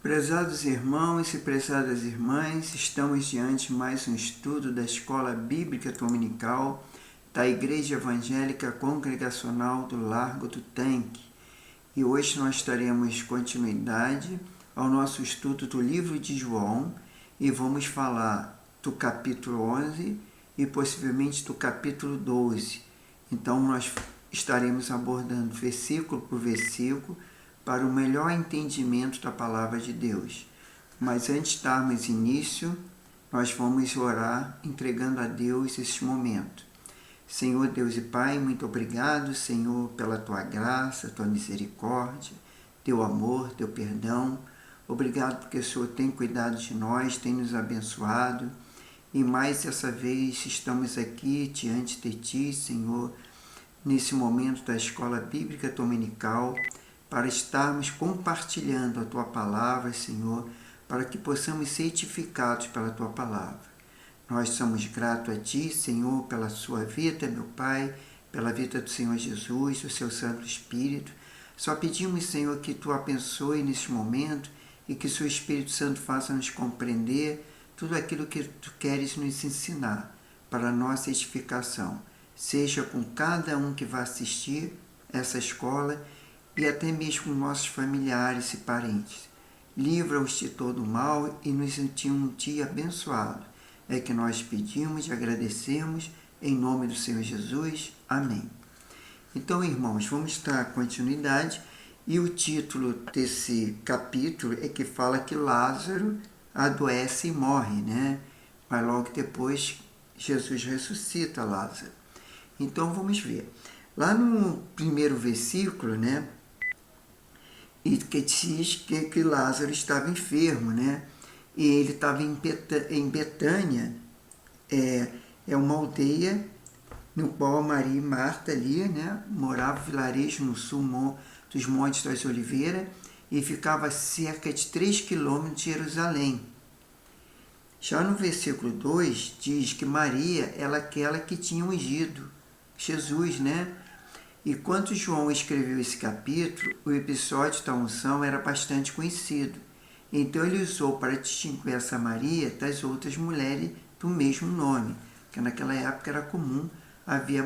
Prezados irmãos e prezadas irmãs, estamos diante de mais um estudo da Escola Bíblica Dominical da Igreja Evangélica Congregacional do Largo do Tanque. E hoje nós daremos continuidade ao nosso estudo do livro de João e vamos falar do capítulo 11 e possivelmente do capítulo 12. Então nós estaremos abordando versículo por versículo para o melhor entendimento da palavra de Deus. Mas antes de darmos início, nós vamos orar entregando a Deus este momento. Senhor Deus e Pai, muito obrigado, Senhor, pela Tua graça, Tua misericórdia, Teu amor, Teu perdão. Obrigado porque o Senhor tem cuidado de nós, tem nos abençoado. E mais essa vez estamos aqui diante de Ti, Senhor, nesse momento da Escola Bíblica Dominical, para estarmos compartilhando a Tua Palavra, Senhor, para que possamos ser edificados pela Tua Palavra. Nós somos gratos a Ti, Senhor, pela Sua vida, meu Pai, pela vida do Senhor Jesus, do Seu Santo Espírito. Só pedimos, Senhor, que Tu abençoe neste momento e que o Seu Espírito Santo faça-nos compreender tudo aquilo que Tu queres nos ensinar para a nossa edificação. Seja com cada um que vai assistir essa escola e até mesmo nossos familiares e parentes. Livra-os de todo mal e nos envia um dia abençoado. É que nós pedimos e agradecemos em nome do Senhor Jesus. Amém. Então, irmãos, vamos dar continuidade e o título desse capítulo é que fala que Lázaro adoece e morre, né? Mas logo depois Jesus ressuscita Lázaro. Então, vamos ver. Lá no primeiro versículo, né? E que diz que Lázaro estava enfermo, né? E ele estava em Betânia, é uma aldeia no qual Maria e Marta ali, né? Morava um vilarejo no sul dos Montes das Oliveiras e ficava a cerca de 3 quilômetros de Jerusalém. Já no versículo 2 diz que Maria era aquela que tinha ungido Jesus, né? E quando João escreveu esse capítulo, o episódio da unção era bastante conhecido. Então ele usou para distinguir essa Maria das outras mulheres do mesmo nome, que naquela época era comum, havia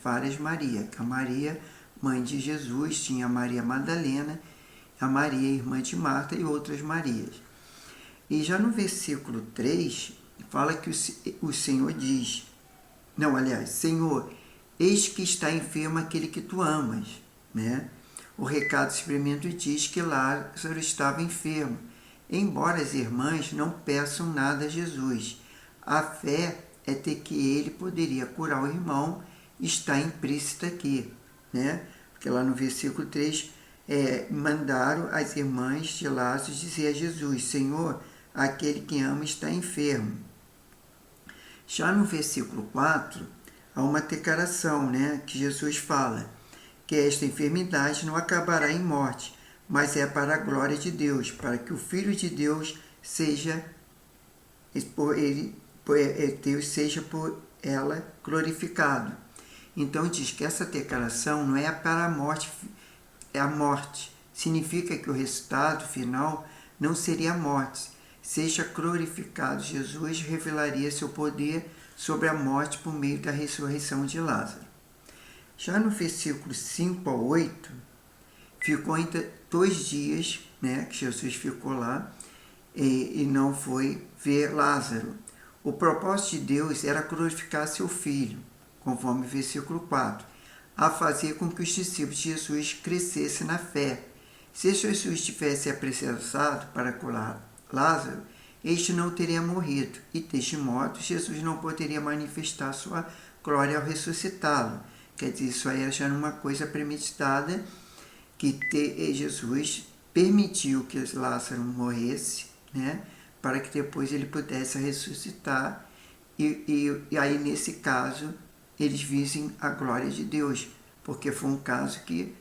várias Marias. A Maria, mãe de Jesus, tinha a Maria Madalena, a Maria, irmã de Marta, e outras Marias. E já no versículo 3, fala que o Senhor diz, Senhor, eis que está enfermo aquele que tu amas, né? O recado experimento diz que Lázaro estava enfermo, embora as irmãs não peçam nada a Jesus. A fé é de que ele poderia curar o irmão, está implícita aqui, né? Porque lá no versículo 3, mandaram as irmãs de Lázaro dizer a Jesus, Senhor, aquele que ama está enfermo. Já no versículo 4, há uma declaração, né, que Jesus fala que esta enfermidade não acabará em morte, mas é para a glória de Deus, para que o Filho de Deus seja por ela glorificado. Então diz que essa declaração não é para a morte, é a morte. Significa que o resultado final não seria a morte. Seja glorificado, Jesus revelaria seu poder sobre a morte por meio da ressurreição de Lázaro. Já no versículo 5 ao 8, ficou ainda 2 dias, né, que Jesus ficou lá e não foi ver Lázaro. O propósito de Deus era glorificar seu Filho, conforme o versículo 4, a fazer com que os discípulos de Jesus crescessem na fé. Se Jesus tivesse apressado para curar Lázaro, este não teria morrido, e deste modo Jesus não poderia manifestar sua glória ao ressuscitá-lo. Quer dizer, isso aí já era uma coisa premeditada, que Jesus permitiu que Lázaro morresse, né, para que depois ele pudesse ressuscitar, e aí nesse caso eles vissem a glória de Deus, porque foi um caso que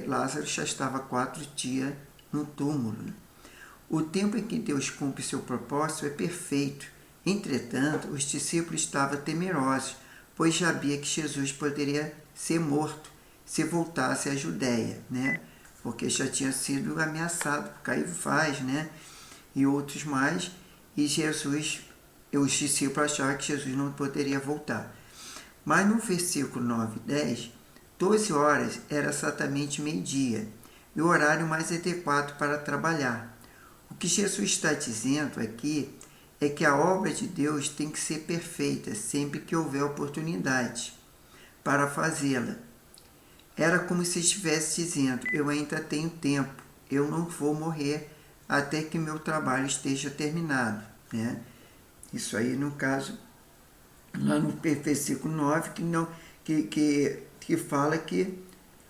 Lázaro já estava 4 dias no túmulo. O tempo em que Deus cumpre seu propósito é perfeito. Entretanto, os discípulos estavam temerosos, pois sabia que Jesus poderia ser morto se voltasse à Judéia, né? porque já tinha sido ameaçado por Caifás, né? E outros mais, e os discípulos achavam que Jesus não poderia voltar. Mas no versículo 9 e 10, 12 horas era exatamente meio-dia, e o horário mais adequado para trabalhar. O que Jesus está dizendo aqui é que a obra de Deus tem que ser perfeita sempre que houver oportunidade para fazê-la. Era como se estivesse dizendo: eu ainda tenho tempo, eu não vou morrer até que meu trabalho esteja terminado, né? Isso aí, no caso, lá no versículo 9, que fala que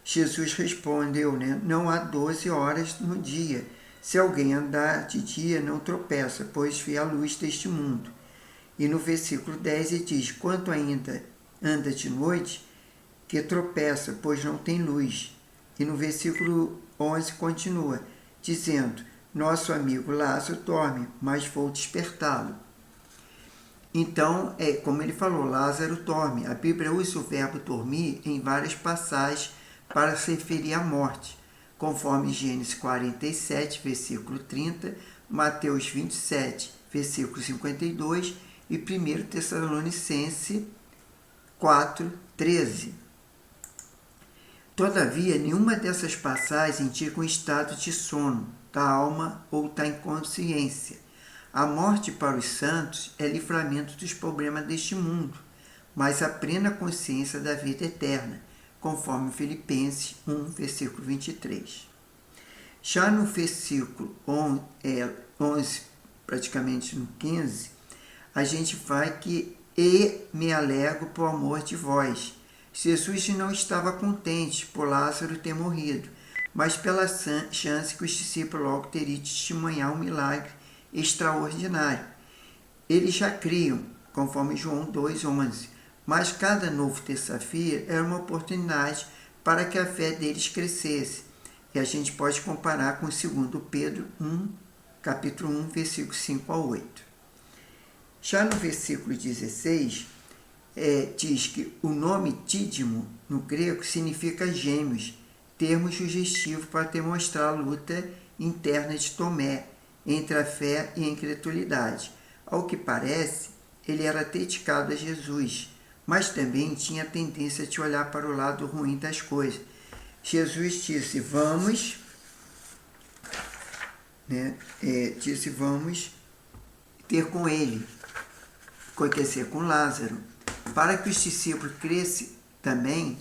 Jesus respondeu, né? Não há 12 horas no dia. Se alguém andar de dia, não tropeça, pois vê a luz deste mundo. E no versículo 10 ele diz: quanto ainda anda de noite, que tropeça, pois não tem luz. E no versículo 11 continua, dizendo: nosso amigo Lázaro dorme, mas vou despertá-lo. Então, como ele falou, Lázaro dorme. A Bíblia usa o verbo dormir em várias passagens para se referir à morte, conforme Gênesis 47, versículo 30, Mateus 27, versículo 52 e 1 Tessalonicenses 4, 13. Todavia, nenhuma dessas passagens indica um estado de sono da alma ou da inconsciência. A morte para os santos é livramento dos problemas deste mundo, mas a plena consciência da vida eterna, conforme Filipenses 1, versículo 23. Já no versículo 11, praticamente no 15, a gente vai que "e me alegro por amor de vós". Jesus não estava contente por Lázaro ter morrido, mas pela chance que os discípulos logo teriam de testemunhar um milagre extraordinário. Eles já criam, conforme João 2,11, mas cada novo terça-feira era uma oportunidade para que a fé deles crescesse. E a gente pode comparar com 2 Pedro 1, capítulo 1, versículos 5 a 8. Já no versículo 16, diz que o nome Dídimo, no grego, significa gêmeos, termo sugestivo para demonstrar a luta interna de Tomé entre a fé e a incredulidade. Ao que parece, ele era dedicado a Jesus, mas também tinha tendência de olhar para o lado ruim das coisas. Jesus disse: vamos ter com ele, com Lázaro, para que os discípulos crescem também.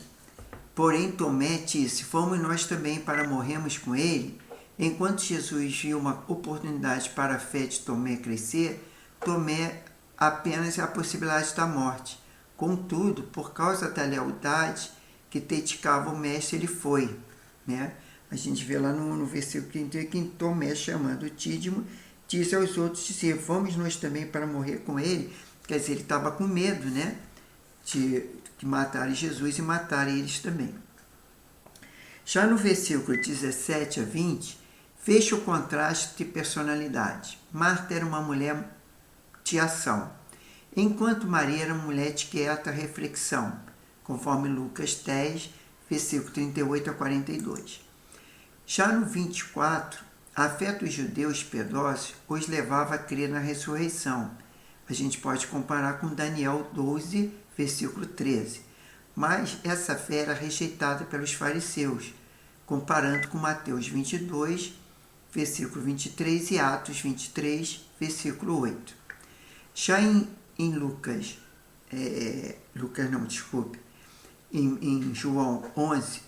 Porém, Tomé disse: fomos nós também para morrermos com ele? Enquanto Jesus viu uma oportunidade para a fé de Tomé crescer, Tomé apenas a possibilidade da morte. Contudo, por causa da lealdade que dedicava o mestre, ele foi. Né? A gente vê lá no versículo 30 que Tomé, chamando Dídimo, disse aos outros discípulos: vamos nós também para morrer com ele? Quer dizer, ele estava com medo, né? de matarem Jesus e matarem eles também. Já no versículo 17 a 20, fecha o contraste de personalidade. Marta era uma mulher de ação, enquanto Maria era uma mulher de quieta reflexão, conforme Lucas 10, versículo 38 a 42. Já no 24, a fé dos judeus piedosos os levava a crer na ressurreição. A gente pode comparar com Daniel 12, versículo 13. Mas essa fé era rejeitada pelos fariseus, comparando com Mateus 22, versículo 23 e Atos 23, versículo 8. Já em em João 11,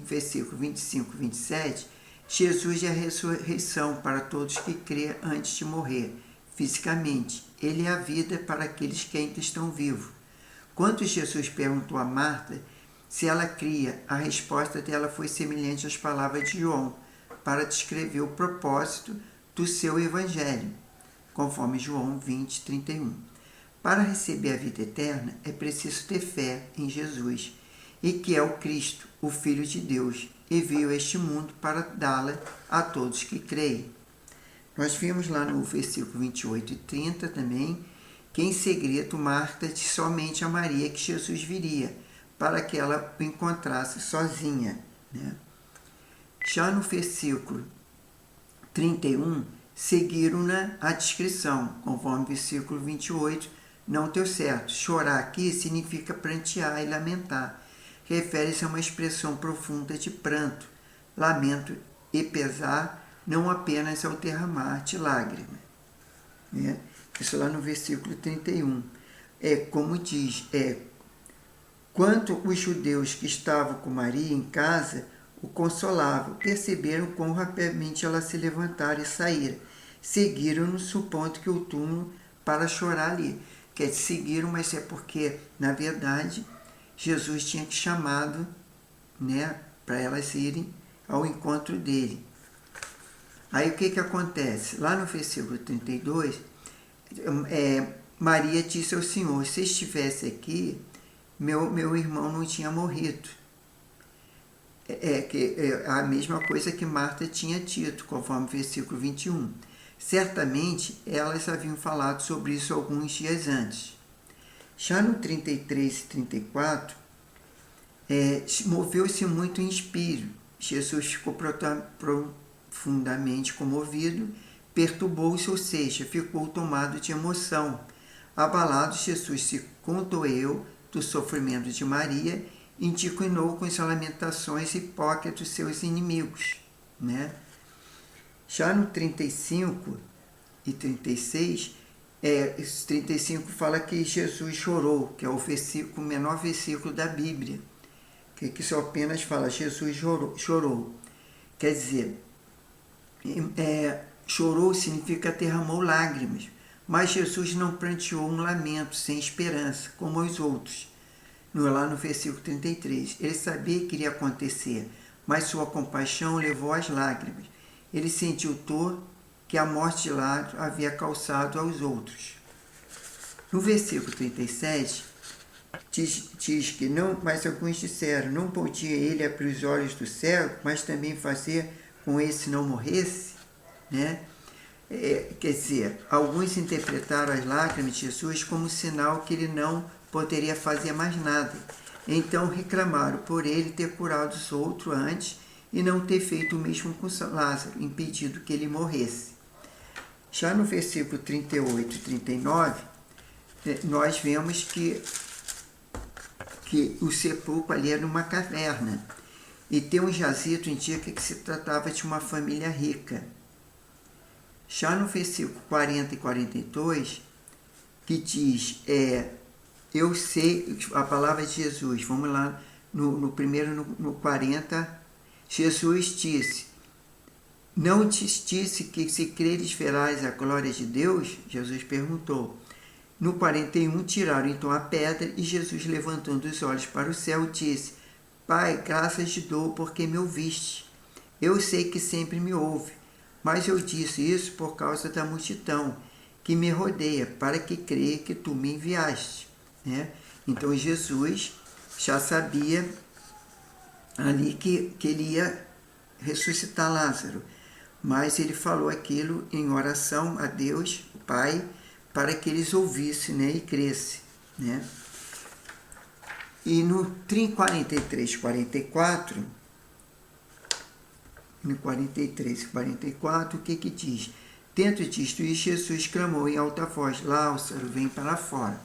versículo 25 e 27, Jesus é a ressurreição para todos que crêem antes de morrer fisicamente. Ele é a vida para aqueles que ainda estão vivos. Quando Jesus perguntou a Marta se ela cria, a resposta dela foi semelhante às palavras de João, para descrever o propósito do seu evangelho, conforme João 20, 31. Para receber a vida eterna, é preciso ter fé em Jesus, e que é o Cristo, o Filho de Deus, e veio a este mundo para dá-la a todos que creem. Nós vimos lá no versículo 28 e 30 também, que em segredo Marta disse somente a Maria que Jesus viria, para que ela o encontrasse sozinha. Né? Já no versículo 31, seguiram-na a descrição, conforme o versículo 28, não deu certo. Chorar aqui significa prantear e lamentar. Refere-se a uma expressão profunda de pranto, lamento e pesar, não apenas ao derramar de lágrimas. Isso lá no versículo 31. Como diz, quanto os judeus que estavam com Maria em casa o consolavam, perceberam quão rapidamente ela se levantara e saíra. Seguiram-no, supondo que o túmulo para chorar ali. Quer dizer, seguiram, mas é porque, na verdade, Jesus tinha chamado, para elas irem ao encontro dele. Aí o que acontece? Lá no versículo 32, Maria disse ao Senhor, se estivesse aqui, meu irmão não tinha morrido. A mesma coisa que Marta tinha dito, conforme o versículo 21. Certamente, elas haviam falado sobre isso alguns dias antes. Já no 33 e 34, moveu-se muito em espírito. Jesus ficou profundamente comovido, perturbou-se, ou seja, ficou tomado de emoção. Abalado, Jesus se condoeu do sofrimento de Maria, indignou com as lamentações hipócritas dos seus inimigos. Já no 35 e 36, 35 fala que Jesus chorou, que é o menor versículo da Bíblia, que só apenas fala Jesus chorou. Quer dizer, chorou significa derramou lágrimas, mas Jesus não pranteou um lamento sem esperança, como os outros. Lá no versículo 33, ele sabia que iria acontecer, mas sua compaixão levou às lágrimas. Ele sentiu dor que a morte de Lázaro havia causado aos outros. No versículo 37, diz que não, mas alguns disseram, não podia ele abrir os olhos do cego, mas também fazer com esse não morresse? Quer dizer, alguns interpretaram as lágrimas de Jesus como sinal que ele não poderia fazer mais nada. Então reclamaram por ele ter curado os outros antes e não ter feito o mesmo com Lázaro, impedindo que ele morresse. Já no versículo 38 e 39, nós vemos que o sepulcro ali era uma caverna. E ter um jazido indica que se tratava de uma família rica. Já no versículo 40 e 42, que diz, eu sei, a palavra de Jesus, vamos lá, no 40, Jesus disse, não te disse que se creres verás a glória de Deus? Jesus perguntou. No 41, tiraram então a pedra e Jesus, levantando os olhos para o céu, disse, Pai, graças te dou porque me ouviste. Eu sei que sempre me ouve, mas eu disse isso por causa da multidão que me rodeia, para que creia que tu me enviaste. Então Jesus já sabia ali que ele ia ressuscitar Lázaro, mas ele falou aquilo em oração a Deus, o Pai, para que eles ouvissem, e crescem. E no 43, 44, no 43 e 44, o que diz? Dentro disto, Jesus clamou em alta voz, Lázaro, vem para fora.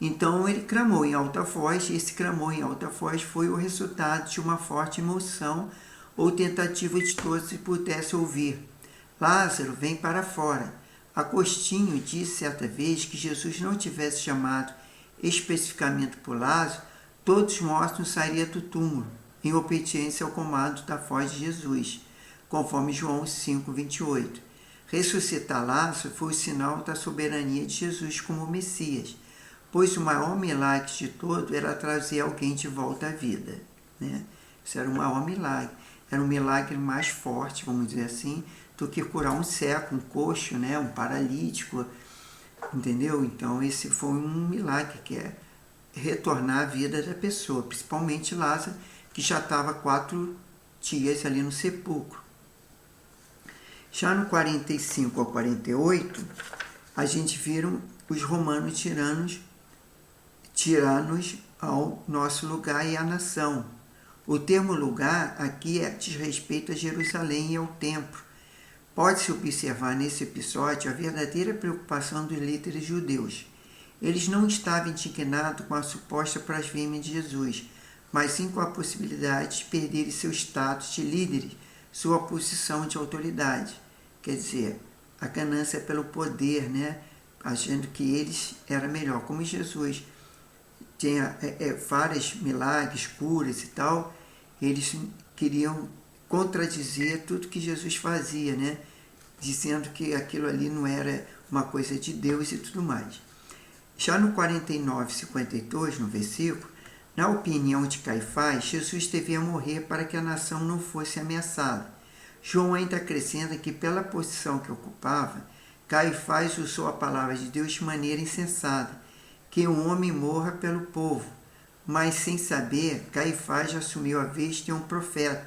Então ele clamou em alta voz, e esse clamor em alta voz foi o resultado de uma forte emoção ou tentativa de todos que pudessem ouvir. Lázaro, vem para fora. Agostinho disse certa vez que Jesus não tivesse chamado especificamente por Lázaro, todos mortos não sairiam do túmulo, em obediência ao comando da voz de Jesus, conforme João 5, 28. Ressuscitar Lázaro foi o sinal da soberania de Jesus como Messias, pois o maior milagre de todo era trazer alguém de volta à vida. Isso era o maior milagre. Era um milagre mais forte, vamos dizer assim, do que curar um cego, um coxo, um paralítico, entendeu? Então esse foi um milagre, que é retornar à vida da pessoa, principalmente Lázaro, que já estava 4 dias ali no sepulcro. Já no 45 ao 48, a gente viram os romanos tiranos ao nosso lugar e à nação. O termo lugar aqui diz respeito a Jerusalém e ao templo. Pode-se observar nesse episódio a verdadeira preocupação dos líderes judeus. Eles não estavam indignados com a suposta blasfêmia de Jesus, mas sim com a possibilidade de perderem seu status de líderes, sua posição de autoridade. Quer dizer, a ganância pelo poder, né? Achando que eles eram melhor. Como Jesus tinha vários milagres, curas e tal, eles queriam contradizer tudo que Jesus fazia, né? Dizendo que aquilo ali não era uma coisa de Deus e tudo mais. Já no 49:52, no versículo, na opinião de Caifás, Jesus devia morrer para que a nação não fosse ameaçada. João ainda acrescenta que, pela posição que ocupava, Caifás usou a palavra de Deus de maneira insensata, que um homem morra pelo povo. Mas, sem saber, Caifás assumiu a vez de um profeta.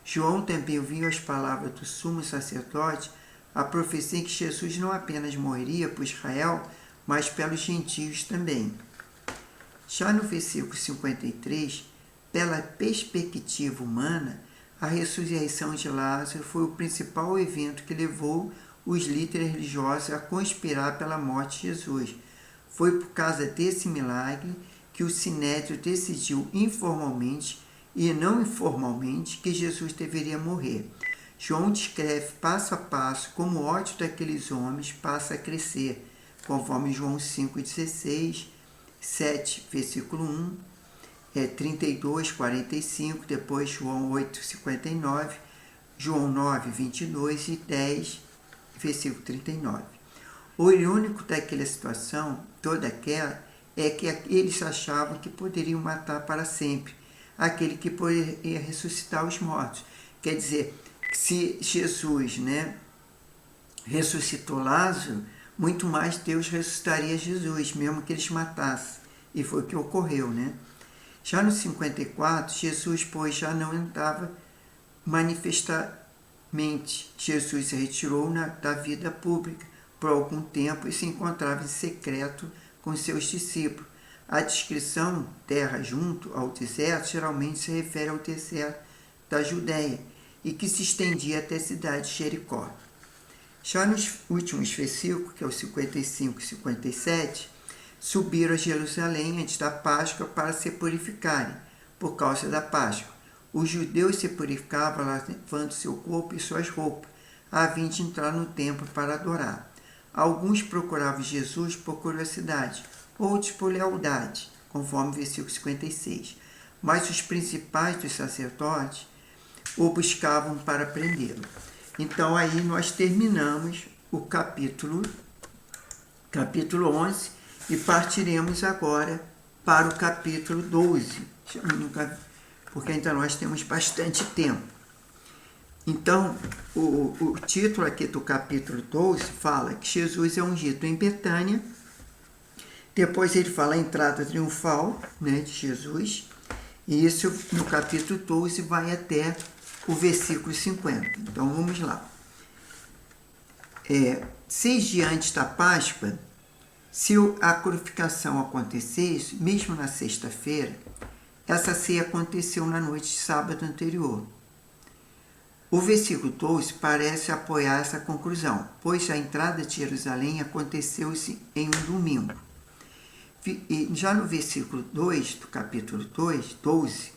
João também ouviu as palavras do sumo sacerdote, a profecia que Jesus não apenas morreria por Israel, mas pelos gentios também. Já no versículo 53, pela perspectiva humana, a ressurreição de Lázaro foi o principal evento que levou os líderes religiosos a conspirar pela morte de Jesus. Foi por causa desse milagre que o Sinédrio decidiu informalmente e não informalmente que Jesus deveria morrer. João descreve passo a passo como o ódio daqueles homens passa a crescer, conforme João 5,16, 7, versículo 1, 32, 45, depois João 8, 59, João 9, 22 e 10, versículo 39. O irônico daquela situação, toda aquela, é que eles achavam que poderiam matar para sempre aquele que poderia ressuscitar os mortos. Quer dizer, se Jesus, ressuscitou Lázaro, muito mais Deus ressuscitaria Jesus, mesmo que eles matassem. E foi o que ocorreu, Já no 54, Jesus, pois, já não andava manifestamente. Jesus se retirou da vida pública por algum tempo e se encontrava em secreto com seus discípulos. A descrição terra junto ao deserto geralmente se refere ao deserto da Judéia e que se estendia até a cidade de Jericó. Já nos últimos versículos, que é o 55 e 57, subiram a Jerusalém antes da Páscoa para se purificarem, por causa da Páscoa. Os judeus se purificavam lavando seu corpo e suas roupas, a fim de entrar no templo para adorar. Alguns procuravam Jesus por curiosidade, outros por lealdade, conforme o versículo 56. Mas os principais dos sacerdotes o buscavam para prendê-lo. Então aí nós terminamos o capítulo 11 e partiremos agora para o capítulo 12, porque ainda nós temos bastante tempo. Então, o título aqui do capítulo 12 fala que Jesus é ungido em Betânia. Depois ele fala a entrada triunfal, de Jesus. E isso no capítulo 12 vai até o versículo 50. Então vamos lá. 6 dias antes da Páscoa, se a crucificação acontecesse, mesmo na sexta-feira, essa ceia aconteceu na noite de sábado anterior. O versículo 12 parece apoiar essa conclusão, pois a entrada de Jerusalém aconteceu-se em um domingo. E já no versículo 2 do capítulo 12,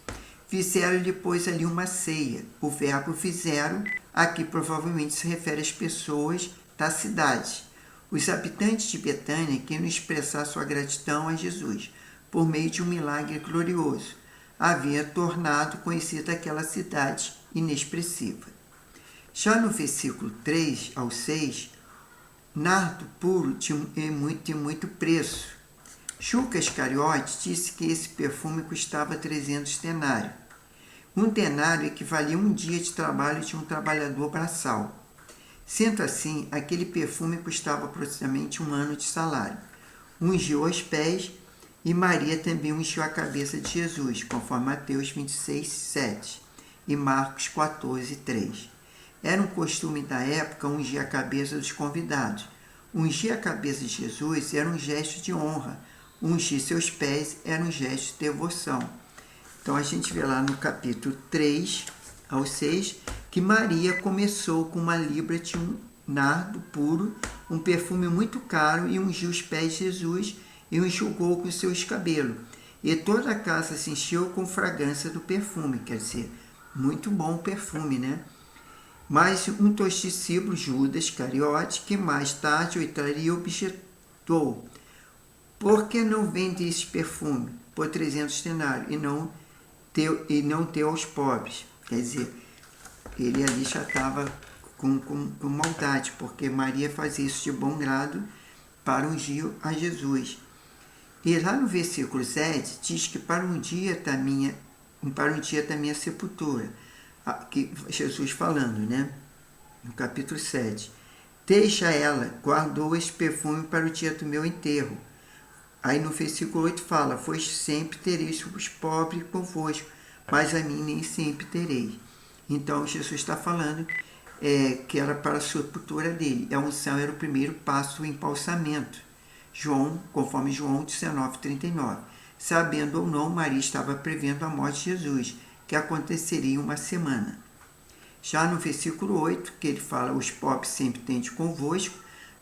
fizeram depois ali uma ceia. O verbo fizeram, aqui provavelmente se refere às pessoas da cidade. Os habitantes de Betânia queriam expressar sua gratidão a Jesus, por meio de um milagre glorioso. Havia tornado conhecida aquela cidade inexpressiva. Já no versículo 3 ao 6, nardo puro de muito preço. Judas Iscariote disse que esse perfume custava 300 denários. Um denário equivalia a um dia de trabalho de um trabalhador braçal. Sendo assim, aquele perfume custava aproximadamente 1 ano de salário. Ungiu os pés e Maria também ungiu a cabeça de Jesus, conforme Mateus 26, 7 e Marcos 14, 3. Era um costume da época ungir a cabeça dos convidados. Ungir a cabeça de Jesus era um gesto de honra. Ungir seus pés era um gesto de devoção. Então a gente vê lá no capítulo 3 ao 6 que Maria começou com uma libra de um nardo puro, um perfume muito caro, e ungiu os pés de Jesus e o enxugou com seus cabelos. E toda a casa se encheu com fragrância do perfume, quer dizer, muito bom o perfume, né? Mas um dos discípulos, Judas Iscariote, que mais tarde o traria, objetou: por que não vende esse perfume por 300 denários e não deu aos pobres? Quer dizer, ele ali já estava com maldade, porque Maria fazia isso de bom grado para ungir a Jesus. E lá no versículo 7 diz que para um dia da minha sepultura, que Jesus falando, né? No capítulo 7. Deixa ela, guardou esse perfume para o dia do meu enterro. Aí no versículo 8 fala: pois sempre tereis os pobres convosco, mas a mim nem sempre tereis. Então Jesus está falando que era para a sepultura dele. A unção era o primeiro passo do embalsamento. Conforme João 19:39. Sabendo ou não, Maria estava prevendo a morte de Jesus, que aconteceria em uma semana. Já no versículo 8, que ele fala: os pobres sempre tende convosco,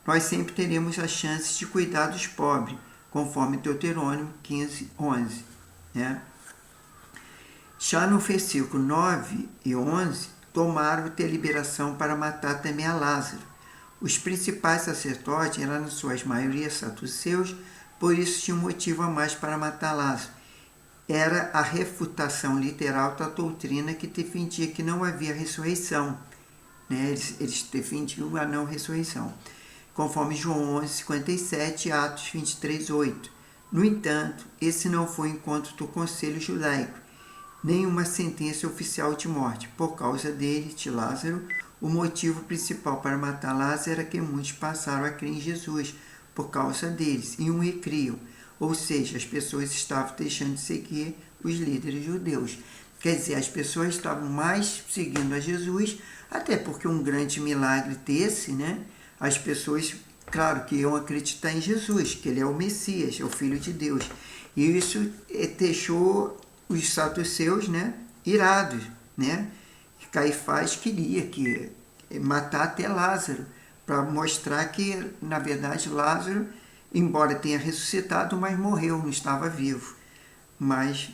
nós sempre teremos a chance de cuidar dos pobres, conforme Deuteronômio 15:11. Né? Já no versículo 9 e 11, tomaram deliberação para matar também a Lázaro. Os principais sacerdotes eram, na sua maioria, saduceus, por isso tinham motivo a mais para matar Lázaro. Era a refutação literal da doutrina que defendia que não havia ressurreição. Né? Eles defendiam a não ressurreição, conforme João 11:57 e Atos 23:8. No entanto, esse não foi o encontro do conselho judaico, nem uma sentença oficial de morte. Por causa dele, de Lázaro, o motivo principal para matar Lázaro era que muitos passaram a crer em Jesus por causa deles e o recriam. Ou seja, as pessoas estavam deixando de seguir os líderes judeus. Quer dizer, as pessoas estavam mais seguindo a Jesus, até porque um grande milagre desse, né? As pessoas, claro, que iam acreditar em Jesus, que ele é o Messias, é o Filho de Deus. E isso deixou os saduceus, né, irados, né? Caifás queria matar até Lázaro, para mostrar que, na verdade, Lázaro, embora tenha ressuscitado, mas morreu, não estava vivo. Mas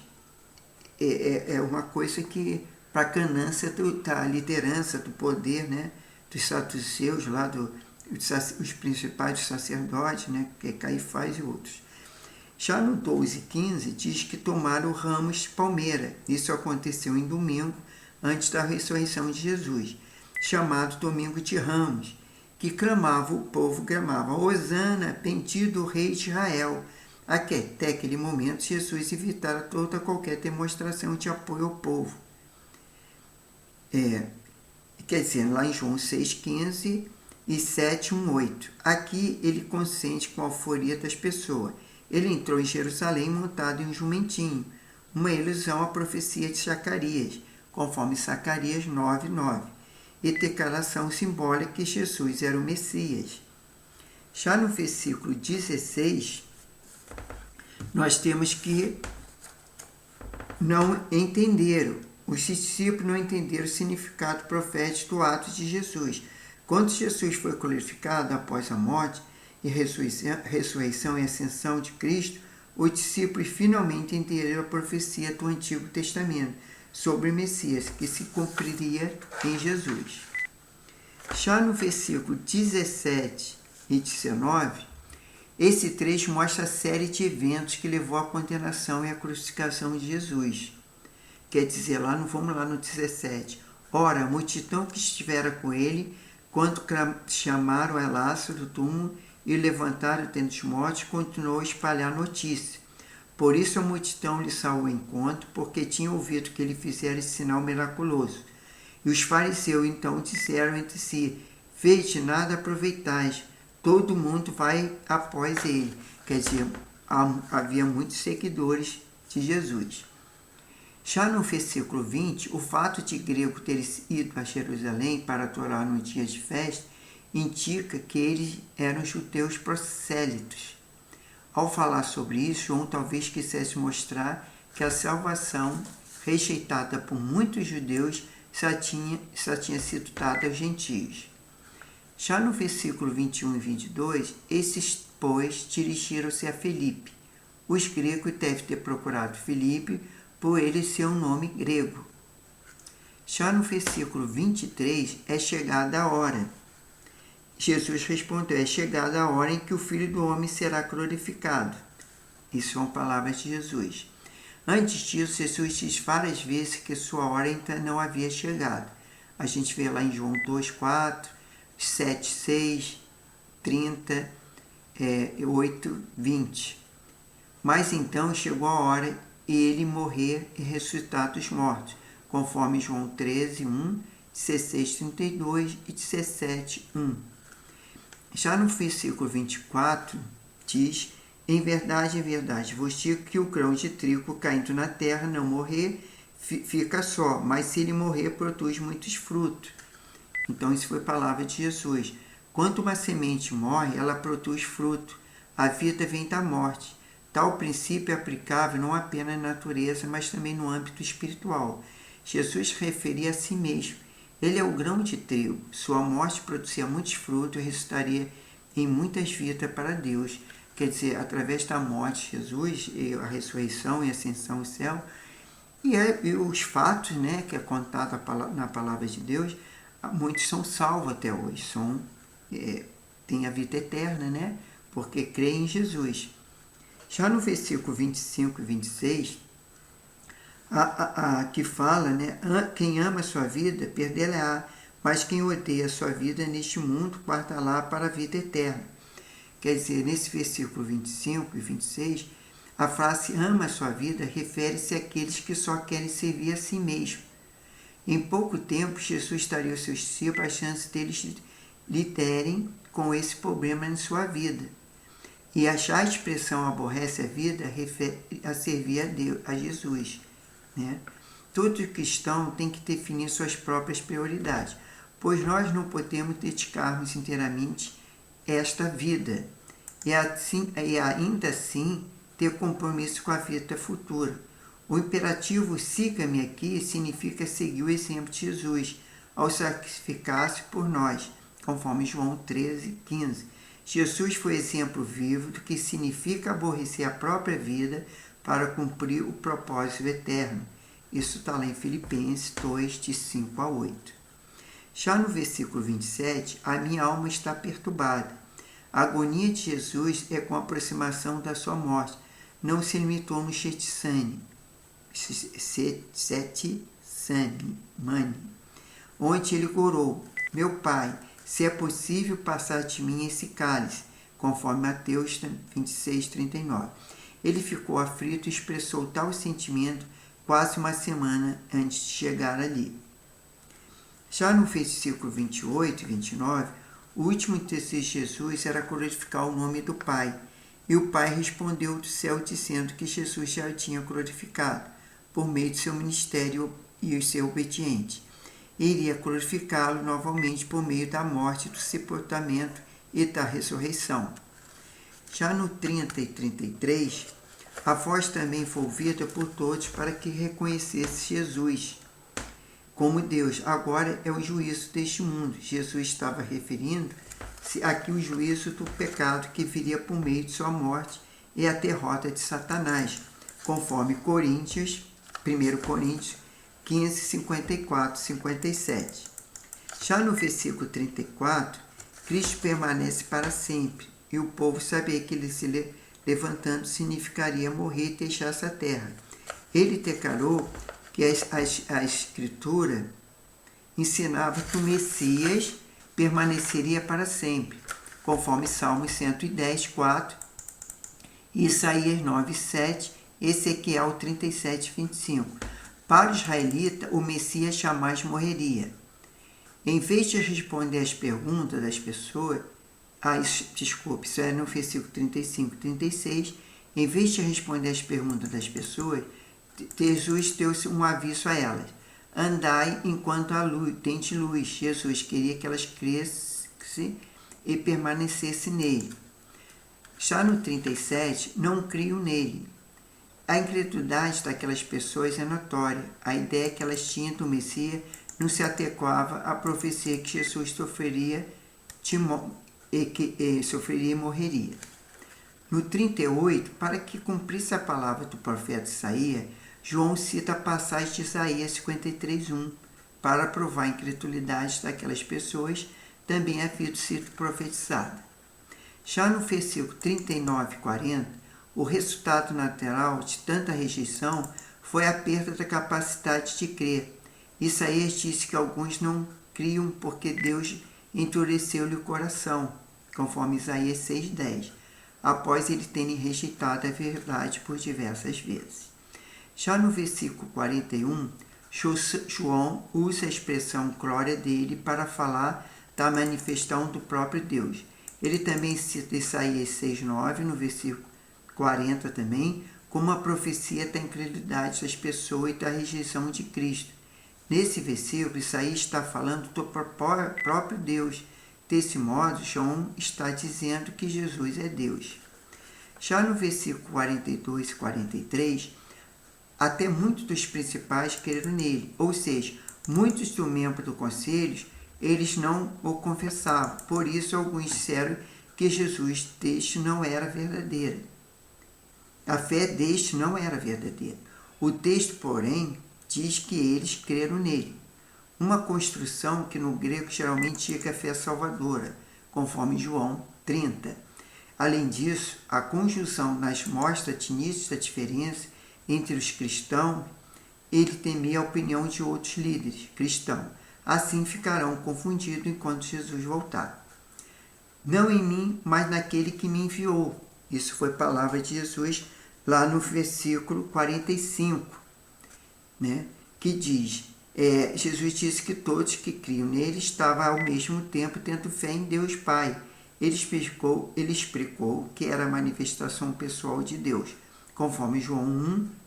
é uma coisa que, para a ganância da liderança, do poder, né, dos saduceus, lá os principais sacerdotes, né, que é Caifás e outros. Já no 12:15 diz que tomaram ramos de palmeira. Isso aconteceu em domingo, antes da ressurreição de Jesus, chamado Domingo de Ramos, que o povo clamava: Hosana, bendito o rei de Israel. Até aquele momento, Jesus evitara toda qualquer demonstração de apoio ao povo. Quer dizer, lá em João 6:15 e 7:1-8. Aqui ele consente com a euforia das pessoas. Ele entrou em Jerusalém montado em um jumentinho, uma ilusão à profecia de Zacarias, conforme Zacarias 9:9, e declaração simbólica que Jesus era o Messias. Já no versículo 16, nós temos que não entenderam, os discípulos não entenderam o significado profético do ato de Jesus. Quando Jesus foi glorificado após a morte e ressurreição e ascensão de Cristo, os discípulos finalmente entenderam a profecia do Antigo Testamento sobre o Messias, que se cumpriria em Jesus. Já no versículo 17 e 19, esse trecho mostra a série de eventos que levou à condenação e à crucificação de Jesus. Quer dizer, vamos lá no 17. Ora, a multidão que estivera com ele, quando chamaram a Lázaro do túmulo e levantaram dentre os mortos, continuou a espalhar a notícia. Por isso a multidão lhe saiu ao encontro, porque tinha ouvido que ele fizera esse sinal miraculoso. E os fariseus então disseram entre si: vede, nada aproveitais, todo mundo vai após ele. Quer dizer, havia muitos seguidores de Jesus. Já no versículo 20, o fato de grego ter ido a Jerusalém para adorar no dia de festa indica que eles eram judeus prosélitos. Ao falar sobre isso, João talvez quisesse mostrar que a salvação, rejeitada por muitos judeus, só tinha sido dada aos gentios. Já no versículo 21 e 22, esses, pois, dirigiram-se a Filipe. Os gregos devem ter procurado Filipe por ele ser um nome grego. Já no versículo 23, é chegada a hora. Jesus respondeu, é chegada a hora em que o Filho do Homem será glorificado. Isso são palavras de Jesus. Antes disso, Jesus diz várias vezes que sua hora ainda não havia chegado. A gente vê lá em João 2, 4, 7, 6, 30, 8, 20. Mas então chegou a hora de ele morrer e ressuscitar dos mortos, conforme João 13, 1, 16, 32 e 17, 1. Já no versículo 24, diz, em verdade, vos digo que o grão de trigo caindo na terra não morrer, fica só, mas se ele morrer, produz muitos frutos. Então, isso foi palavra de Jesus. Quando uma semente morre, ela produz fruto. A vida vem da morte. Tal princípio é aplicável não apenas na natureza, mas também no âmbito espiritual. Jesus referia a si mesmo. Ele é o grão de trigo. Sua morte produzia muitos frutos e resultaria em muitas vidas para Deus. Quer dizer, através da morte de Jesus, e a ressurreição e a ascensão ao céu, e os fatos, né, que é contado na palavra de Deus, muitos são salvos até hoje, têm a vida eterna, né, porque creem em Jesus. Já no versículo 25 e 26, que fala, né, quem ama a sua vida, perdê-la-á, mas quem odeia a sua vida neste mundo, guarda-la para a vida eterna. Quer dizer, nesse versículo 25 e 26, a frase ama a sua vida refere-se àqueles que só querem servir a si mesmo. Em pouco tempo, Jesus estaria aos seus discípulos a chance deles liderem com esse problema em sua vida. E achar a expressão aborrece a vida refere a servir a Deus, a Jesus. Né? Todo cristão tem que definir suas próprias prioridades, pois nós não podemos dedicar-nos inteiramente a esta vida e ainda assim ter compromisso com a vida futura. O imperativo siga-me aqui significa seguir o exemplo de Jesus ao sacrificar-se por nós, conforme João 13, 15. Jesus foi exemplo vivo do que significa aborrecer a própria vida para cumprir o propósito eterno. Isso está lá em Filipenses 2, de 5 a 8. Já no versículo 27, a minha alma está perturbada. A agonia de Jesus é com a aproximação da sua morte. Não se limitou no Getsemane, onde ele orou, meu Pai, se é possível passar de mim esse cálice, conforme Mateus 26, 39. Ele ficou aflito e expressou tal sentimento quase uma semana antes de chegar ali. Já no versículo 28 e 29, o último interesse de Jesus era glorificar o nome do Pai. E o Pai respondeu do céu dizendo que Jesus já o tinha glorificado por meio de seu ministério e ser obediente. Ele iria glorificá-lo novamente por meio da morte, do sepultamento e da ressurreição. Já no 30 e 33, a voz também foi ouvida por todos para que reconhecesse Jesus como Deus. Agora é o juízo deste mundo. Jesus estava referindo-se aqui ao juízo do pecado que viria por meio de sua morte e a derrota de Satanás, conforme 1 Coríntios 15, 54, 57. Já no versículo 34, Cristo permanece para sempre, e o povo sabia que ele se levantando significaria morrer e deixar essa terra. Ele declarou que a Escritura ensinava que o Messias permaneceria para sempre, conforme Salmos 110, 4, Isaías 9, 7, Ezequiel 37, 25. Para o israelita, o Messias jamais morreria. Em vez de responder às perguntas das pessoas, isso é no versículo 35 e 36, em vez de responder às perguntas das pessoas, Jesus deu um aviso a elas. Andai enquanto a luz, tente luz. Jesus queria que elas crescessem e permanecessem nele. Já no 37, não criam nele. A incredulidade daquelas pessoas é notória. A ideia que elas tinham do Messias não se adequava à profecia que Jesus sofreria e morreria. No 38, para que cumprisse a palavra do profeta Isaías, João cita a passagem de Isaías 53:1, para provar a incredulidade daquelas pessoas, também havia sido profetizada. Já no versículo 39 e 40, o resultado natural de tanta rejeição foi a perda da capacidade de crer. Isaías disse que alguns não criam porque Deus endureceu-lhe o coração, conforme Isaías 6:10, após ele terem rejeitado a verdade por diversas vezes. Já no versículo 41, João usa a expressão glória dele para falar da manifestação do próprio Deus. Ele também cita Isaías 6:9, no versículo 40 também, como a profecia da incredulidade das pessoas e da rejeição de Cristo. Nesse versículo, Isaías está falando do próprio Deus. Desse modo, João está dizendo que Jesus é Deus. Já no versículo 42 e 43, até muitos dos principais creram nele, ou seja, muitos dos membros do conselho, eles não o confessavam. Por isso, alguns disseram que Jesus deste não era verdadeiro. A fé deste não era verdadeira. O texto, porém, diz que eles creram nele. Uma construção que no grego geralmente indica a fé salvadora, conforme João 30. Além disso, a conjunção nas mostra nítida diferença entre os cristãos. Ele temia a opinião de outros líderes cristãos. Assim ficarão confundidos enquanto Jesus voltar. Não em mim, mas naquele que me enviou. Isso foi palavra de Jesus lá no versículo 45, né? Que diz, Jesus disse que todos que criam nele estavam ao mesmo tempo tendo fé em Deus Pai. Ele explicou que era a manifestação pessoal de Deus, conforme João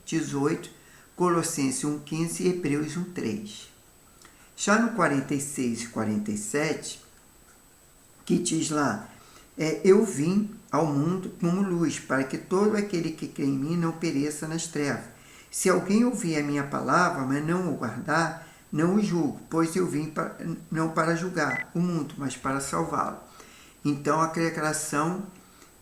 1:18, Colossenses 1:15 e Hebreus 1:3. Já no 46 e 47, que diz lá, eu vim ao mundo como luz, para que todo aquele que crê em mim não pereça nas trevas. Se alguém ouvir a minha palavra, mas não o guardar, não o julgo, pois eu vim não para julgar o mundo, mas para salvá-lo. Então a declaração,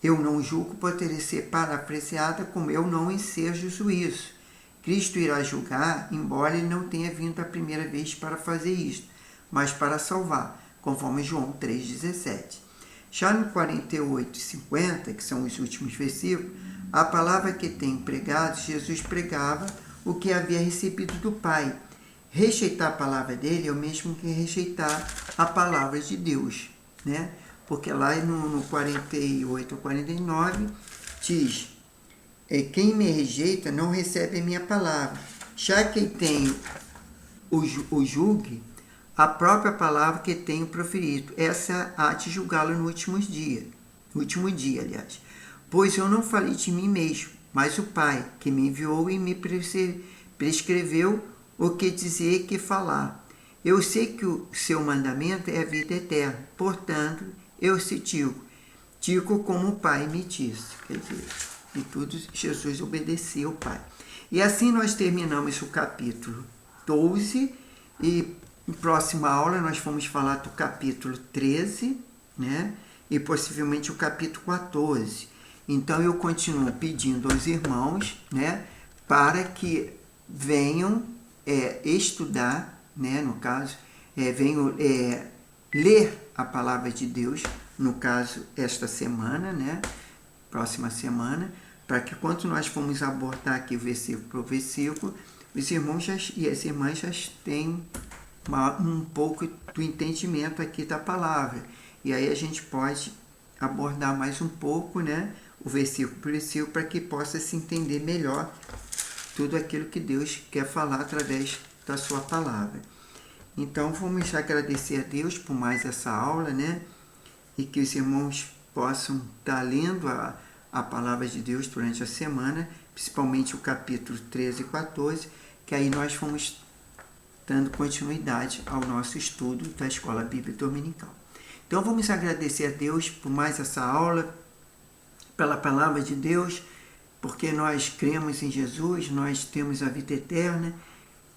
eu não julgo, poderia ser parafraseada como eu não ensejo juízo. Cristo irá julgar, embora ele não tenha vindo a primeira vez para fazer isto, mas para salvar, conforme João 3,17. Já no 48 e 50, que são os últimos versículos, a palavra que tem pregado, Jesus pregava o que havia recebido do Pai. Rejeitar a palavra dele é o mesmo que rejeitar a palavra de Deus, né? Porque lá no 48 ou 49 diz, quem me rejeita não recebe a minha palavra. Já quem tem o julgue, a própria palavra que tenho proferido, essa há de julgá-lo no último dia, aliás. Pois eu não falei de mim mesmo, mas o Pai, que me enviou e me prescreveu o que dizer e que falar. Eu sei que o seu mandamento é a vida eterna, portanto, eu se digo como o Pai me disse. Quer dizer, e tudo Jesus obedeceu ao Pai. E assim nós terminamos o capítulo 12 e na próxima aula nós vamos falar do capítulo 13, né? E possivelmente o capítulo 14. Então eu continuo pedindo aos irmãos, né, para que venham estudar, né, no caso, venham ler a palavra de Deus, no caso esta semana, né, próxima semana, para que quando nós formos abordar aqui versículo por versículo, os irmãos e as irmãs já tenham um pouco do entendimento aqui da palavra. E aí a gente pode abordar mais um pouco, né, o versículo por versículo, para que possa se entender melhor tudo aquilo que Deus quer falar através da sua palavra. Então vamos agradecer a Deus por mais essa aula, né, e que os irmãos possam estar lendo a palavra de Deus durante a semana, principalmente o capítulo 13 e 14, que aí nós vamos dando continuidade ao nosso estudo da Escola Bíblica Dominical. Então vamos agradecer a Deus por mais essa aula, pela palavra de Deus, porque nós cremos em Jesus, nós temos a vida eterna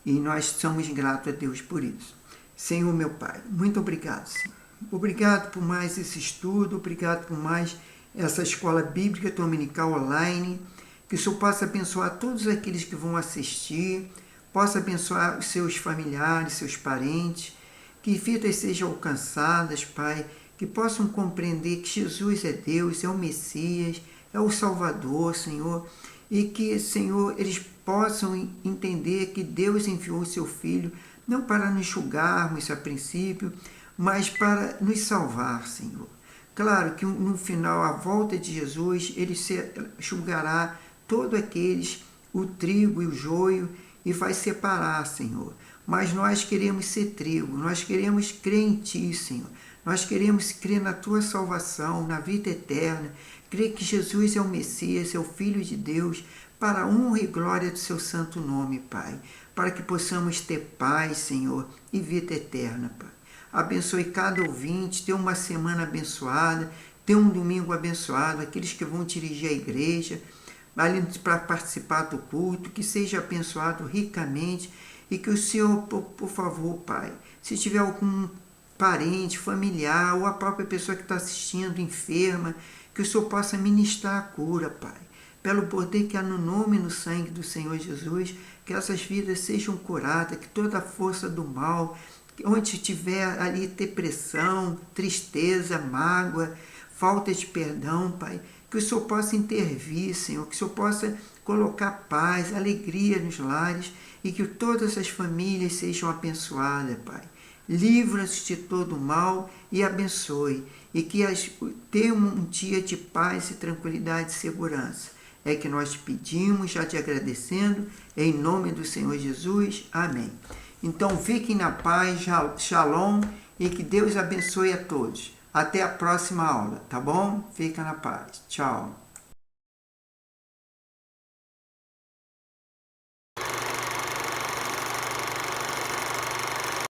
e nós somos gratos a Deus por isso. Senhor, meu Pai, muito obrigado, Senhor. Obrigado por mais esse estudo, obrigado por mais essa escola bíblica dominical online, que o Senhor possa abençoar todos aqueles que vão assistir, possa abençoar os seus familiares, seus parentes, que vidas sejam alcançadas, Pai, que possam compreender que Jesus é Deus, é o Messias, é o Salvador, Senhor, e que, Senhor, eles possam entender que Deus enviou o seu Filho não para nos julgarmos a princípio, mas para nos salvar, Senhor. Claro que no final, a volta de Jesus, ele julgará todos aqueles, o trigo e o joio, e vai separar, Senhor. Mas nós queremos ser trigo, nós queremos crer em Ti, Senhor. Nós queremos crer na Tua salvação, na vida eterna, crer que Jesus é o Messias, é o Filho de Deus, para a honra e glória do Seu santo nome, Pai. Para que possamos ter paz, Senhor, e vida eterna, Pai. Abençoe cada ouvinte, tenha uma semana abençoada, tenha um domingo abençoado, aqueles que vão dirigir a igreja, ali para participar do culto, que seja abençoado ricamente e que o Senhor, por favor, Pai, se tiver algum parente, familiar ou a própria pessoa que está assistindo, enferma, que o Senhor possa ministrar a cura, Pai. Pelo poder que há no nome e no sangue do Senhor Jesus, que essas vidas sejam curadas, que toda a força do mal, onde tiver ali depressão, tristeza, mágoa, falta de perdão, Pai, que o Senhor possa intervir, Senhor, que o Senhor possa colocar paz, alegria nos lares e que todas as famílias sejam abençoadas, Pai. Livra-nos de todo o mal e abençoe, e que tenham um dia de paz e tranquilidade e segurança. É que nós te pedimos, já te agradecendo, em nome do Senhor Jesus. Amém. Então fiquem na paz, shalom, e que Deus abençoe a todos. Até a próxima aula, tá bom? Fica na paz. Tchau.